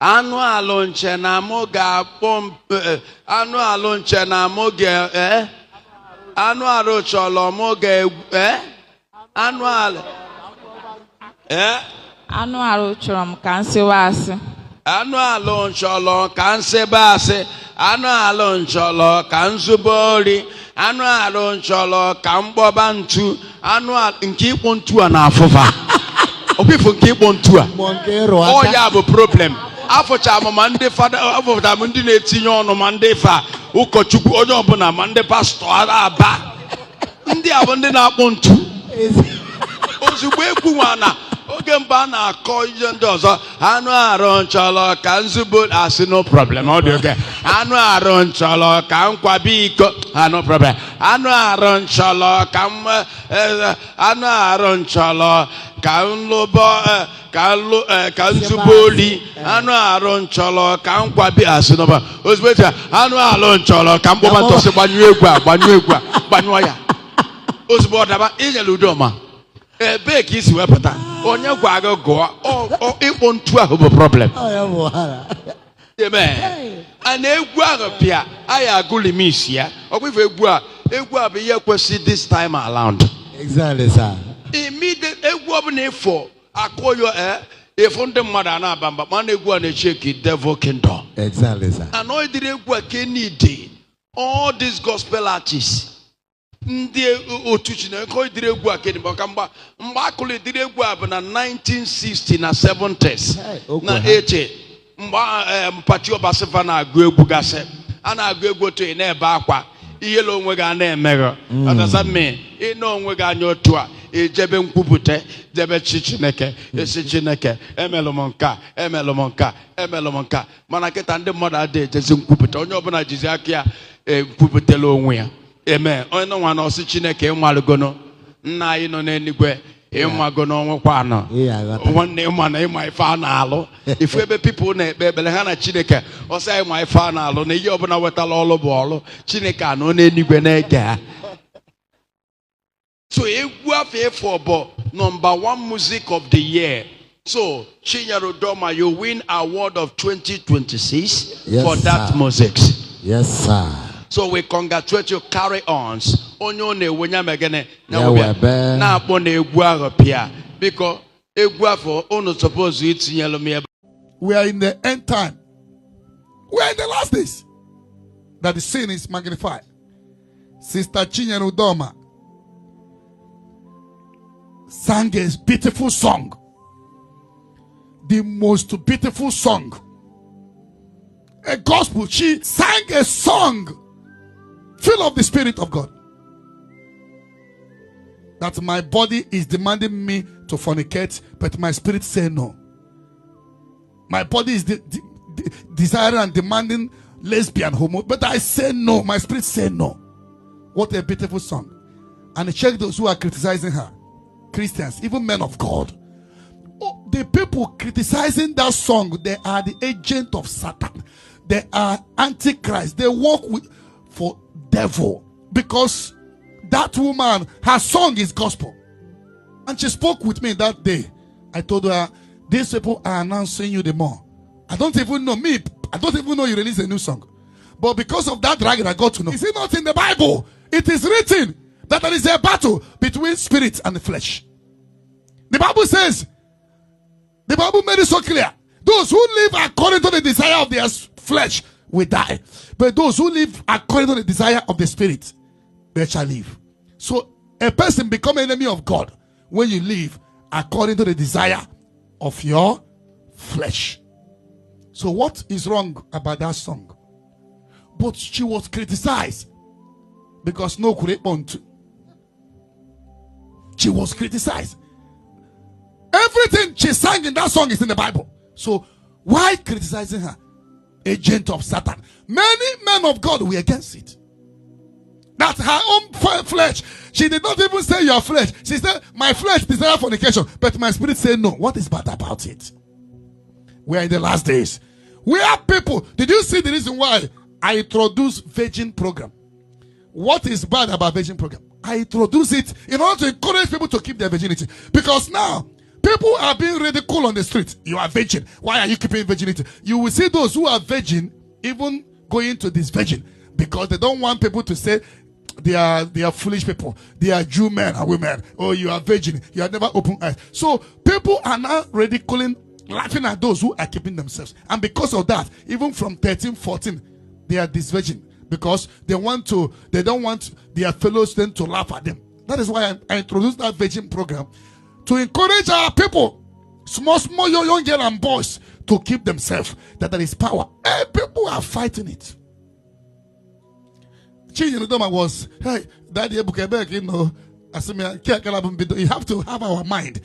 Anụ alụ nche na mụ ga-akpọ anụ alụ nche na mụ ga anụ alụ chọrọ mụ ga anụ alụ anụ alụ chọrọ m ka nsewa asị. Anụ alụ chọrọ ka nseba asị. Anụ alụ chọrọ ka nzube ori. Anụ alụ chọrọ ka mgbọba ntu. Anụ nke ịkpọ ntu a na-afụfa. Obifu nke ịkpọ ntu a. Ọ ya bụ problem. Afọcha m ma ndị fada, afọcha m ndị na-etinye ọnụ ma ndị fa ụkọchukwu onye ọbụla ma ndị pastọ aba. Ndị a bụ ndị na-akpọ ntu. Ozugbo ekwu nwa na oge mba na-akọ ihe ndị ọzọ. Anụ arụ nchọrọ ka nzugbo asị no problem. Ọ dị oge. Anụ arụ nchọrọ ka nkwabi iko no problem. Anụ arụ nchọrọ ka anụ arụ nchọrọ ka nlụbọ ka nzugbo oli. Anụ arụ nchọrọ ka nkwabi asị no problem. Ozugbo echi anụ arụ nchọrọ ka mgbọba ntọsị gbanyụọ egwu a gbanyụọ ya. Ozugbo ọ daba inyere Udoma. Ebe ka isi wepụta onye gwa gị gụọ ịkpọ ntu ahụ bụ problem. Amen. A na-egwu ahụ pịa anyị agụli m isi ya. Ọ bụ ife egwu a bụ ihe kwesị this time around. Exactly, sir. Immediate egwu ọ bụ na ịfọ akụyo ịfụ ndị mmadụ a na-aba mba mana egwu a na-echeki devil kingdom. Exactly, sir. And ọ dịrị egwu a ka need all these gospel artists. Ndị otu Chineke ọ dịrị egwu a kedị maka mgbe akụlụ dịrị egwu a bụ na 1960 na 70s na 80 mgbe mpachi ọbasifa na-agụ egwu gasị a na-agụ egwu otu ị na-ebe akwa ihele onwe gị a na-emeghe ọdazame ịna onwe gị anya otu a ejebe nkwupụta jebe chi Chineke esi Chineke emelụ m nka emelụ m nka emelụ m nka mana kịta ndị mmadụ adịghị ejezi nkwupụta onye ọbụla jizi aka ya nkwupụtala onwe ya. Amen. Onye nwa na ọsị Chineke ịnwalugono nna anyị nọ n'eluigwe ịmagono onwekwa anọ nwanne ịma na ịma ife a na-alụ ifu ebe people na-ekpe ekpere ha na Chineke ọsị anyị ma ife a na-alụ na ihe ọbụla wetala ọlụ bụ ọlụ Chineke anọ n'eluigwe na-ege ha. So egwu afọ efọ bụ number 1 music of the year. So Chinyere Udoma, you win award of 2026 for that music. Yes, sir. So we congratulate you. Carry on. Onyo ne wenya megene na akpọ na egwu ahụ pia because egwu afọ unu suppose itinyelu m. We are in the end time. We are in the last days that the sin is magnified. Sister Chinyere Udoma sang a beautiful song, the most beautiful song, a gospel. She sang a song full of the Spirit of God. That my body is demanding me to fornicate, but my spirit say no. My body is desiring and demanding lesbian, homo, but I say no. My spirit say no. What a beautiful song. And check those who are criticizing her. Christians, even men of God. Oh, the people criticizing that song, they are the agent of Satan. They are antichrist. They work for devil, because that woman, her song is gospel. And she spoke with me that day. I told her, these people are announcing you the more. I don't even know me. I don't even know you released a new song. But because of that dragon, I got to know. Is it not in the Bible? It is written that there is a battle between spirit and the flesh. The Bible says, the Bible made it so clear. Those who live according to the desire of their flesh will die. But those who live according to the desire of the spirit, they shall live. So a person become an enemy of God when you live according to the desire of your flesh. So what is wrong about that song? But she was criticized because no kurepont. She was criticized. Everything she sang in that song is in the Bible. So why criticizing her? Agent of Satan. Many men of God were against it. That her own flesh. She did not even say your flesh. She said, my flesh desire fornication, but my spirit said no. What is bad about it? We are in the last days. We are people. Did you see the reason why I introduced virgin program? What is bad about virgin program? I introduce it in order to encourage people to keep their virginity. Because now, People are being ridiculed on the street. You are virgin. Why are you keeping virginity? You will see those who are virgin even going to this virgin because they don't want people to say they are foolish people. They are Jew men and women. Oh, you are virgin. You have never opened eyes. So people are now ridiculing, laughing at those who are keeping themselves. And because of that, even from 13, 14, they are this virgin because they don't want their fellows then to laugh at them. That is why I introduced that virgin program to encourage our people, small young girls and boys, to keep themselves, that there is power. And people are fighting it. Chinyere Udoma was, hey, Daddy Ebuka Obi, you have to have our mind.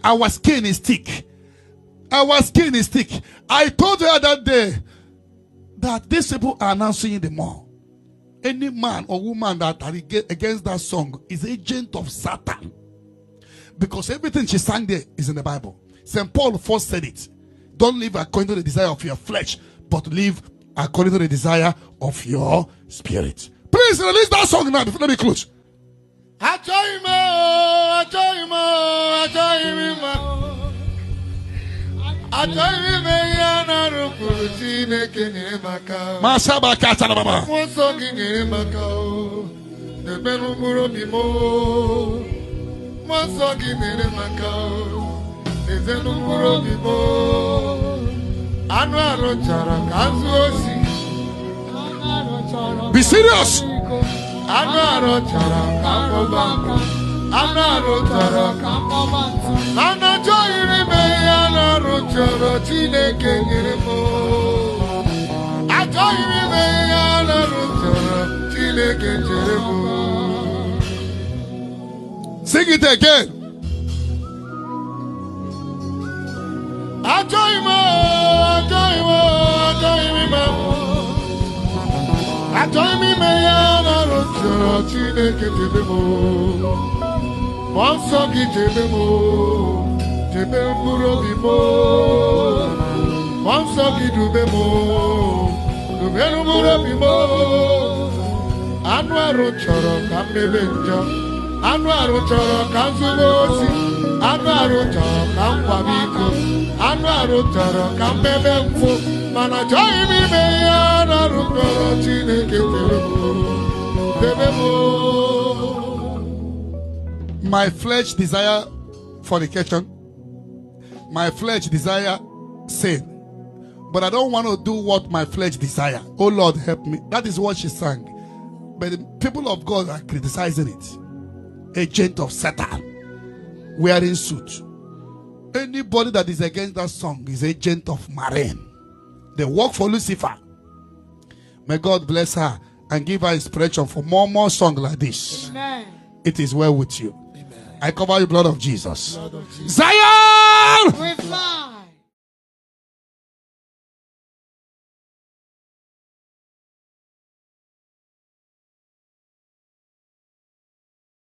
Our skin is thick. Our skin is thick. I told her that day that these people are now seeing the more. Any man or woman that are against that song is agent of Satan. Because everything she sang there is in the Bible. St. Paul first said it. Don't live according to the desire of your flesh, but live according to the desire of your spirit. Please release that song now before let me close. Be serious. Sing it again. Arum Choro Kam Arum Choro Kam Mana joy me Arum Choro Chineke My flesh desire fornication. My flesh desire sin. But I don't want to do what my flesh desire. Oh Lord, help me. That is what she sang. But the people of God are criticizing it. Agent of Satan, wearing suit. Anybody that is against that song is agent of Marine. They work for Lucifer. May God bless her and give her inspiration for more songs like this. Amen. It is well with you. Amen. I cover you, blood of Jesus. Blood of Jesus. Zion! With love.